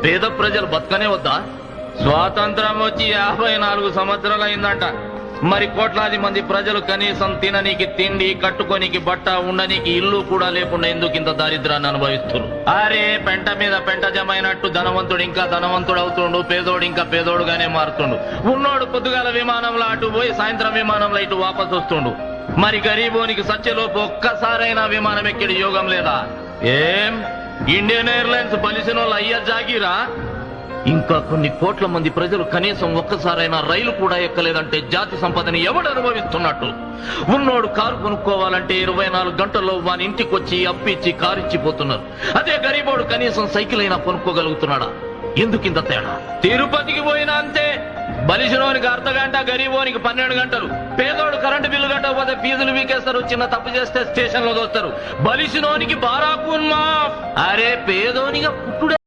పేద ప్రజలు బతకనే వద్దా? స్వాతంత్రం వచ్చి 54 సంవత్సరాలు అయిందంట. మరి కోట్లాది మంది ప్రజలు కనీసం తిననీకి తిండి, కట్టుకోనికి బట్ట, ఉండనీకి ఇల్లు కూడా లేకుండా ఎందుకు ఇంత దారిద్రాన్ని అనుభవిస్తున్నారు? అరే పెంట మీద పెంట జమైనట్టు ధనవంతుడు ఇంకా ధనవంతుడు అవుతుండు, పేదోడు ఇంకా పేదోడుగానే మారుతుండు. ఉన్నోడు పొద్దుగాల విమానంలో అటు పోయి సాయంత్రం విమానంలో ఇటు వాపసు వస్తుండు. మరి గరీబోనికి సత్యలోపు ఒక్కసారైనా విమానం ఎక్కడి యోగం లేదా? ఏం ఇండియన్ ఎయిర్లైన్స్ బలిసిన వాళ్ళు అయ్యా జాగిరా? ఇంకా కొన్ని కోట్ల మంది ప్రజలు కనీసం ఒక్కసారైనా రైలు కూడా ఎక్కలేదంటే జాతి సంపదని ఎవడు అనుభవిస్తున్నట్టు? ఉన్నోడు కారు కొనుక్కోవాలంటే 24 గంటల్లో వాని ఇంటికి వచ్చి అప్పిచ్చి కారు ఇచ్చిపోతున్నారు. అదే గరీబోడు కనీసం సైకిల్ అయినా కొనుక్కోగలుగుతున్నాడా? ఎందుకింత తేడా? తిరుపతికి పోయినా అంతే. బలిసినోనికి అర్ధగంట, గరీబోనికి 12 గంటలు. పేదోడు కరెంటు బిల్లు కట్టకపోతే ఫీజులు వీకేస్తారు, చిన్న తప్పు చేస్తే స్టేషన్ లో దోస్తారు. బలిసినోనికి బారాకున్ మాఫ్. అరే పేదోనిగా పుట్టుడే